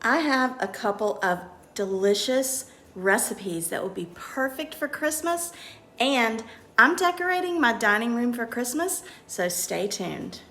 I have a couple of delicious recipes that will be perfect for Christmas, and I'm decorating my dining room for Christmas, so stay tuned.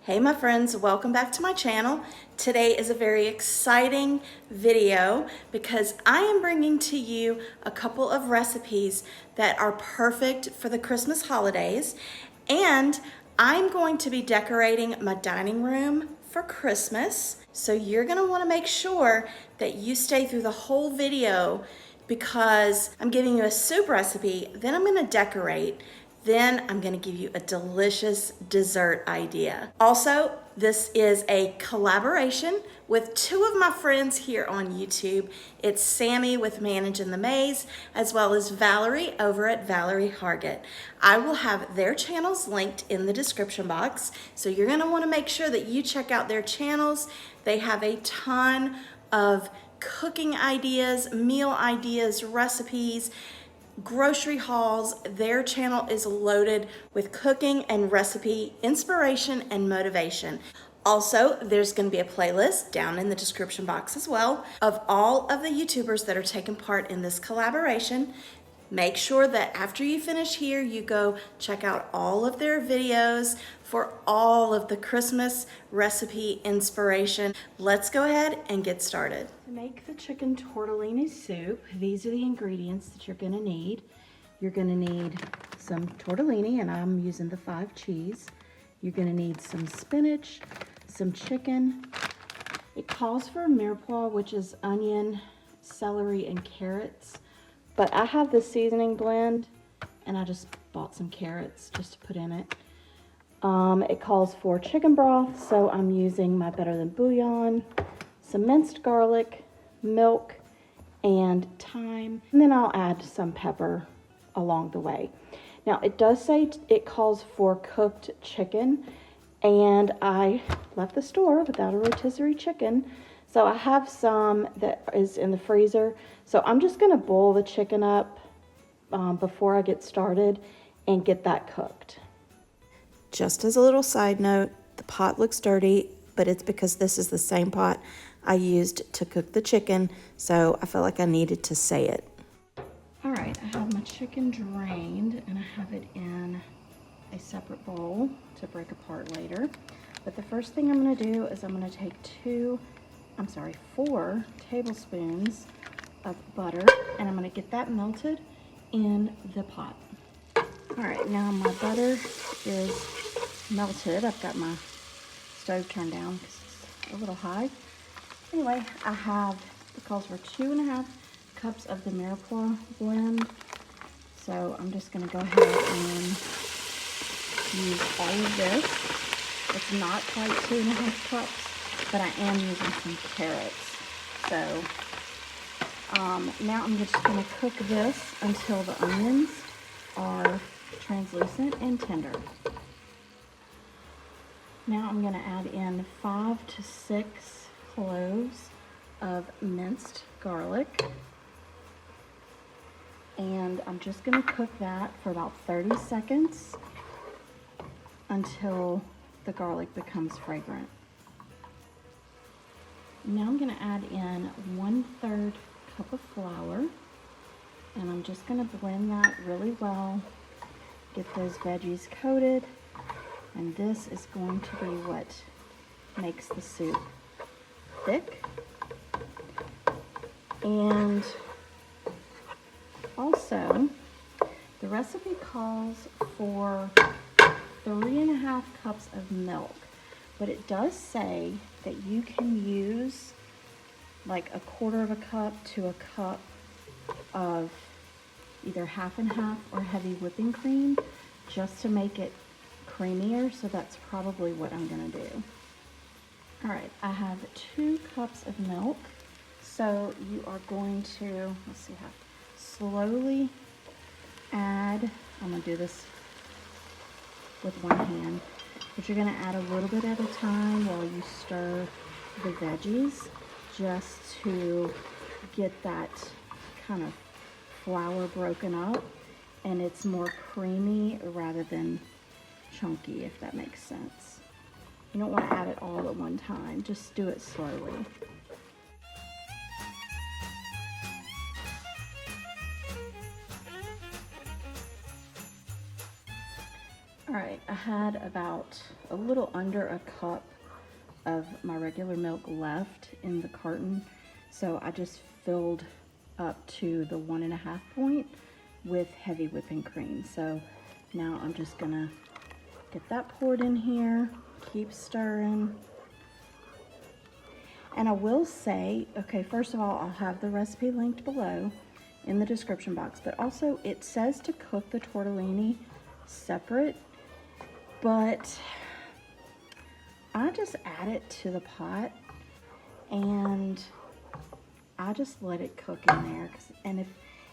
Hey my friends, welcome back to my channel. Today is a very exciting video because I am bringing to you a couple of recipes that are perfect for the Christmas holidays, and I'm going to be decorating my dining room for Christmas. So you're gonna wanna make sure that you stay through the whole video because I'm giving you a soup recipe, then I'm gonna decorate, then I'm gonna give you a delicious dessert idea. Also, this is a collaboration with two of my friends here on YouTube. It's Sammy with Managing the Maze, as well as Valerie over at Valerie Hargett. I will have their channels linked in the description box, so you're gonna wanna make sure that you check out their channels. They have a ton of cooking ideas, meal ideas, recipes, grocery hauls. Their channel is loaded with cooking and recipe inspiration and motivation. Also, there's going to be a playlist down in the description box as well of all of the YouTubers that are taking part in this collaboration. Make sure that after you finish here, you go check out all of their videos for all of the Christmas recipe inspiration. Let's go ahead and get started. To make the chicken tortellini soup, these are the ingredients that you're gonna need. You're gonna need some tortellini, and I'm using the 5 cheese. You're gonna need some spinach, some chicken. It calls for mirepoix, which is onion, celery, and carrots. But I have this seasoning blend, and I just bought some carrots just to put in it. It calls for chicken broth, so I'm using my Better Than Bouillon, some minced garlic, milk, and thyme. And then I'll add some pepper along the way. Now, it does say it calls for cooked chicken, and I left the store without a rotisserie chicken. So I have some that is in the freezer. So I'm just gonna boil the chicken up before I get started and get that cooked. Just as a little side note, the pot looks dirty, but it's because this is the same pot I used to cook the chicken, so I felt like I needed to say it. All right, I have my chicken drained, and I have it in a separate bowl to break apart later. But the first thing I'm gonna do is I'm gonna take 4 tablespoons of butter, and I'm gonna get that melted in the pot. All right, now my butter is melted. I've got my stove turned down because it's a little high. Anyway, I have, it calls for 2.5 cups of the mirepoix blend. So I'm just gonna go ahead and use all of this. It's not quite 2.5 cups, but I am using some carrots. So now I'm just going to cook this until the onions are translucent and tender. Now I'm going to add in 5 to 6 cloves of minced garlic. And I'm just going to cook that for about 30 seconds until the garlic becomes fragrant. Now I'm going to add in 1/3 cup of flour, and I'm just going to blend that really well, get those veggies coated, and this is going to be what makes the soup thick. And also, the recipe calls for 3.5 cups of milk. But it does say that you can use like 1/4 cup to a cup of either half and half or heavy whipping cream just to make it creamier. So that's probably what I'm gonna do. All right, I have 2 cups of milk. So you are going to, let's see how, slowly add, I'm gonna do this with one hand, but you're gonna add a little bit at a time while you stir the veggies just to get that kind of flour broken up and it's more creamy rather than chunky, if that makes sense. You don't want to add it all at one time. Just do it slowly. All right, I had about a little under a cup of my regular milk left in the carton, so I just filled up to the 1.5 point with heavy whipping cream. So now I'm just gonna get that poured in here, keep stirring. And I will say, okay, first of all, I'll have the recipe linked below in the description box, but also it says to cook the tortellini separate, but I just add it to the pot and I just let it cook in there. And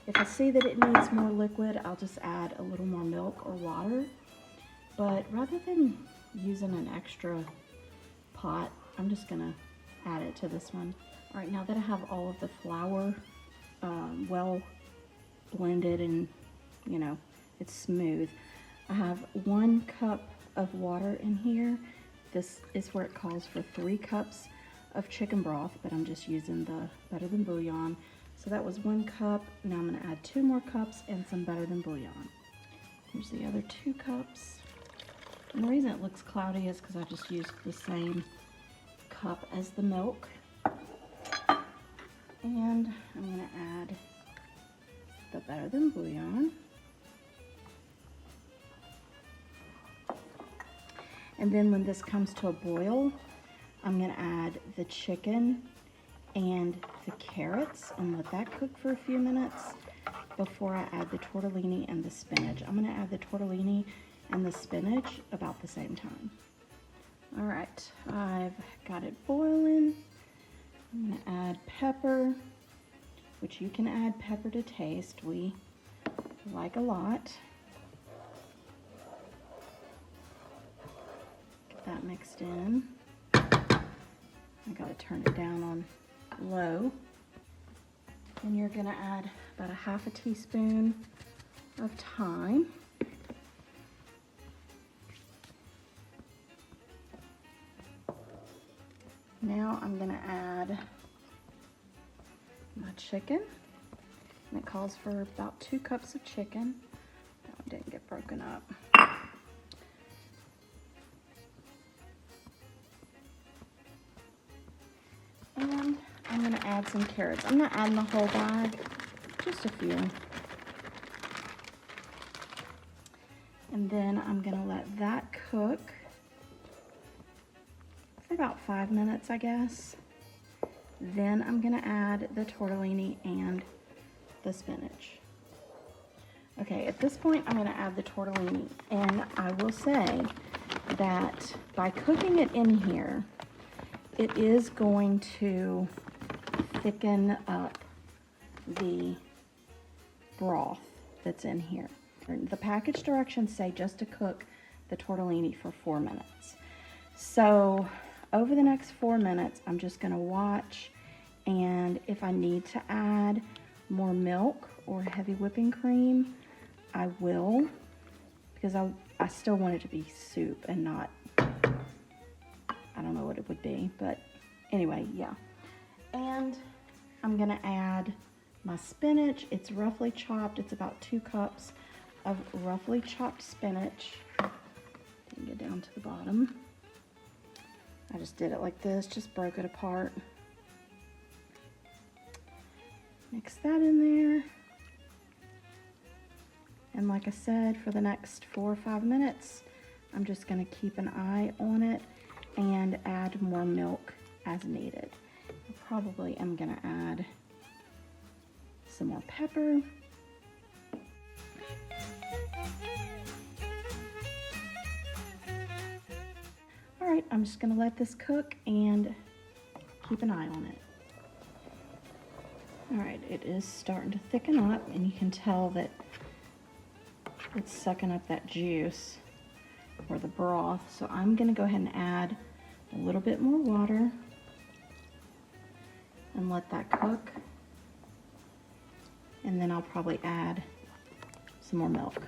if I see that it needs more liquid, I'll just add a little more milk or water. But rather than using an extra pot, I'm just gonna add it to this one. All right, now that I have all of the flour well blended and, you know, it's smooth, I have 1 cup of water in here. This is where it calls for 3 cups of chicken broth, but I'm just using the Better Than Bouillon. So that was 1 cup. Now I'm gonna add 2 more cups and some Better Than Bouillon. Here's the other 2 cups. And the reason it looks cloudy is because I just used the same cup as the milk. And I'm gonna add the Better Than Bouillon. And then when this comes to a boil, I'm gonna add the chicken and the carrots and let that cook for a few minutes before I add the tortellini and the spinach. I'm gonna add the tortellini and the spinach about the same time. All right, I've got it boiling. I'm gonna add pepper, which you can add pepper to taste. We like a lot. Get that mixed in. I gotta turn it down on low. And you're gonna add about a 1/2 teaspoon of thyme. Now I'm gonna add my chicken. And it calls for about 2 cups of chicken. That one didn't get broken up. And I'm gonna add some carrots. I'm not adding the whole bag, just a few. And then I'm gonna let that cook for about 5 minutes, I guess. Then I'm gonna add the tortellini and the spinach. Okay, at this point, I'm gonna add the tortellini. And I will say that by cooking it in here, it is going to thicken up the broth that's in here. The package directions say just to cook the tortellini for 4 minutes. So over the next 4 minutes, I'm just gonna watch, and if I need to add more milk or heavy whipping cream, I will, because I still want it to be soup and not, I don't know what it would be, but anyway, yeah. And I'm gonna add my spinach. It's roughly chopped. It's about 2 cups of roughly chopped spinach. Didn't get down to the bottom. I just did it like this, just broke it apart. Mix that in there. And like I said, for the next 4 or 5 minutes, I'm just gonna keep an eye on it and add more milk as needed. I probably am gonna add some more pepper. All right, I'm just gonna let this cook and keep an eye on it. All right, it is starting to thicken up, and you can tell that it's sucking up that juice or the broth. So I'm gonna go ahead and add a little bit more water and let that cook. And then I'll probably add some more milk.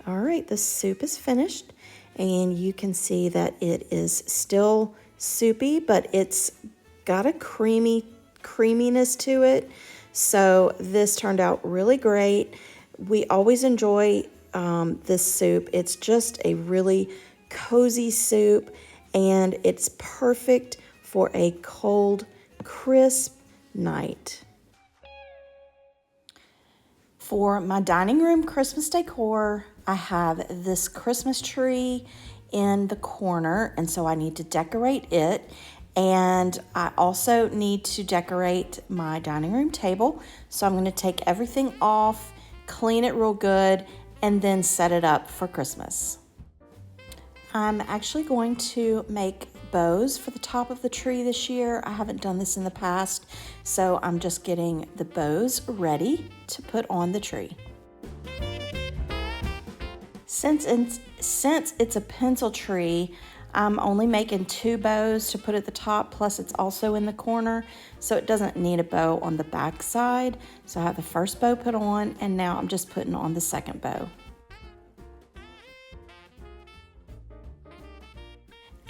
All right, the soup is finished, and you can see that it is still soupy, but it's got a creaminess to it. So this turned out really great. We always enjoy this soup. It's just a really cozy soup, and it's perfect for a cold, crisp night. For my dining room Christmas decor, I have this Christmas tree in the corner, and so I need to decorate it. And I also need to decorate my dining room table. So I'm going to take everything off, clean it real good, and then set it up for Christmas. I'm actually going to make bows for the top of the tree this year. I haven't done this in the past, so I'm just getting the bows ready to put on the tree. Since it's a pencil tree, I'm only making 2 bows to put at the top, plus it's also in the corner, so it doesn't need a bow on the back side. So I have the first bow put on, and now I'm just putting on the second bow.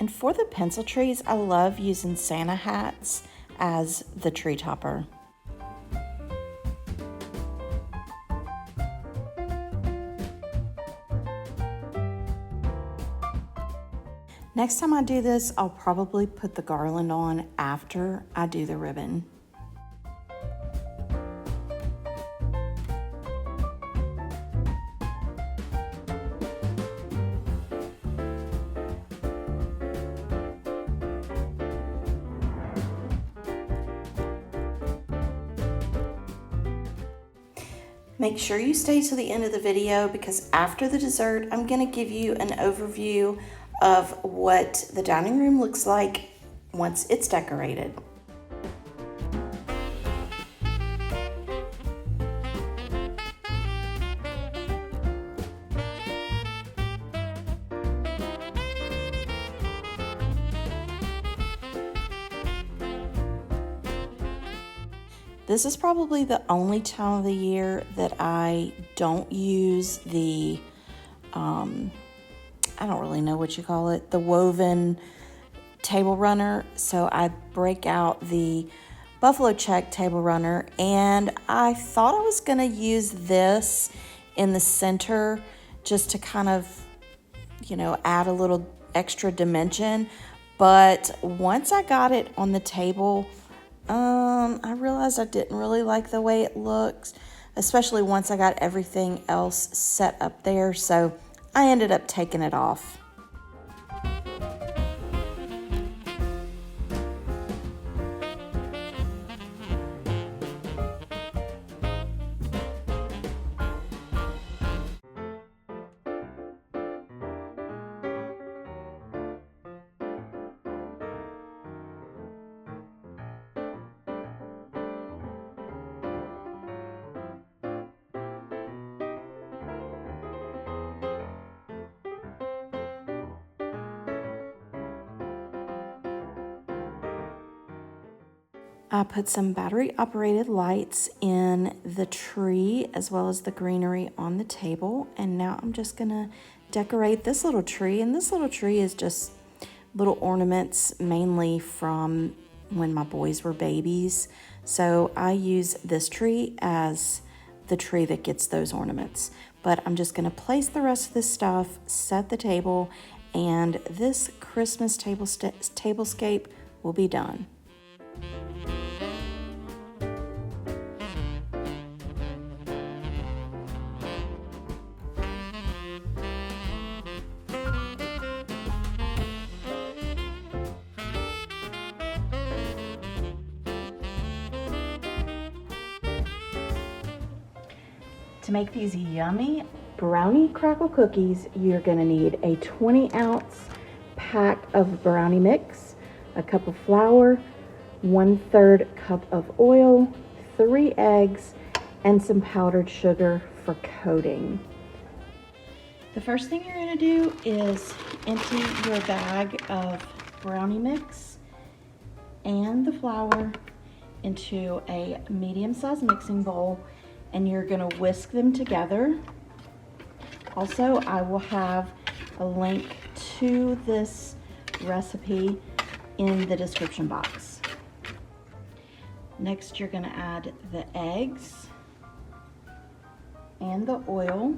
And for the pencil trees, I love using Santa hats as the tree topper. Next time I do this, I'll probably put the garland on after I do the ribbon. Make sure you stay to the end of the video, because after the dessert, I'm going to give you an overview of what the dining room looks like once it's decorated. This is probably the only time of the year that I don't use the, I don't really know what you call it, the woven table runner. So I break out the buffalo check table runner, and I thought I was gonna use this in the center just to kind of, you know, add a little extra dimension. But once I got it on the table, I realized I didn't really like the way it looks, especially once I got everything else set up there. So I ended up taking it off. I put some battery-operated lights in the tree as well as the greenery on the table, and now I'm just gonna decorate this little tree. And this little tree is just little ornaments, mainly from when my boys were babies. So I use this tree as the tree that gets those ornaments. But I'm just gonna place the rest of this stuff, set the table, and this Christmas tablescape will be done. To make these yummy brownie crackle cookies, you're gonna need a 20-ounce pack of brownie mix, a cup of flour, 1/3 cup of oil, 3 eggs, and some powdered sugar for coating. The first thing you're gonna do is empty your bag of brownie mix and the flour into a medium-sized mixing bowl, and you're gonna whisk them together Also, I will have a link to this recipe in the description box. Next, you're going to add the eggs and the oil,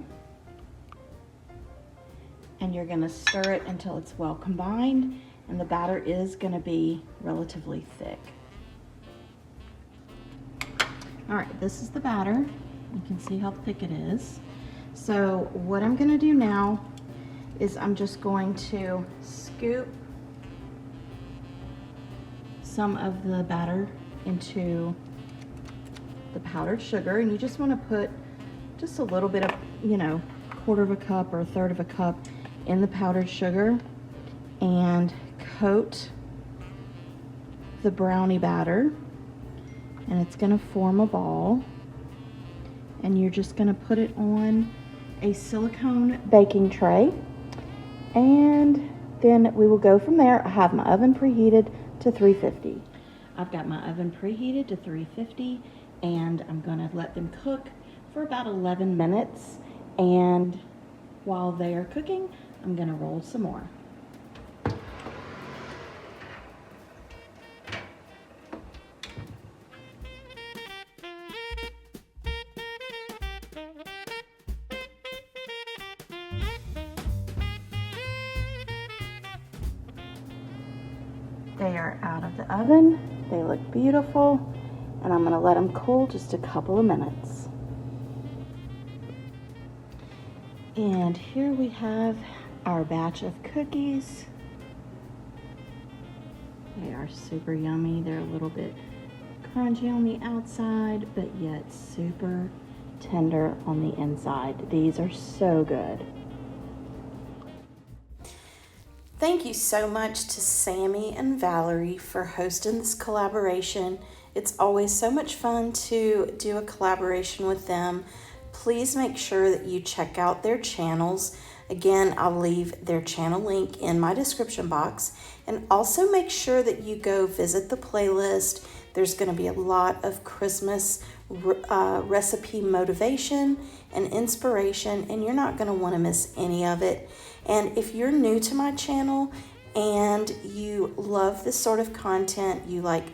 and you're going to stir it until it's well combined, and the batter is going to be relatively thick. All right, this is the batter. You can see how thick it is. So what I'm going to do now is I'm just going to scoop some of the batter into the powdered sugar, and you just want to put just a little bit of, you know, 1/4 of a cup or 1/3 of a cup in the powdered sugar, and coat the brownie batter, and it's going to form a ball, and you're just going to put it on a silicone baking tray, and then we will go from there. I have my oven preheated to 350. I've got my oven preheated to 350, and I'm going to let them cook for about 11 minutes, and while they are cooking, I'm going to roll some more. They are out of the oven. They look beautiful, and I'm going to let them cool just a couple of minutes. And here we have our batch of cookies. They are super yummy. They're a little bit crunchy on the outside, but yet super tender on the inside. These are so good. Thank you so much to Sammy and Valerie for hosting this collaboration. It's always so much fun to do a collaboration with them. Please make sure that you check out their channels. Again, I'll leave their channel link in my description box. And also make sure that you go visit the playlist. There's going to be a lot of Christmas recipe motivation and inspiration, and you're not going to want to miss any of it. And if you're new to my channel and you love this sort of content, you like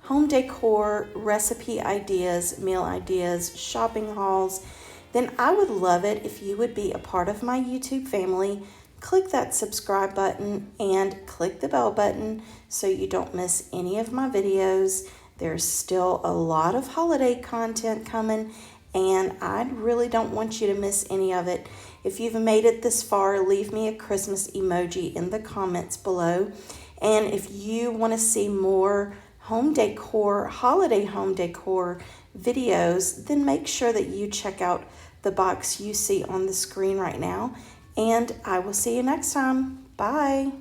home decor, recipe ideas, meal ideas, shopping hauls, then I would love it if you would be a part of my YouTube family. Click that subscribe button and click the bell button so you don't miss any of my videos. There's still a lot of holiday content coming, and I really don't want you to miss any of it. If you've made it this far, leave me a Christmas emoji in the comments below. And if you want to see more home decor, holiday home decor videos, then make sure that you check out the box you see on the screen right now. And I will see you next time. Bye.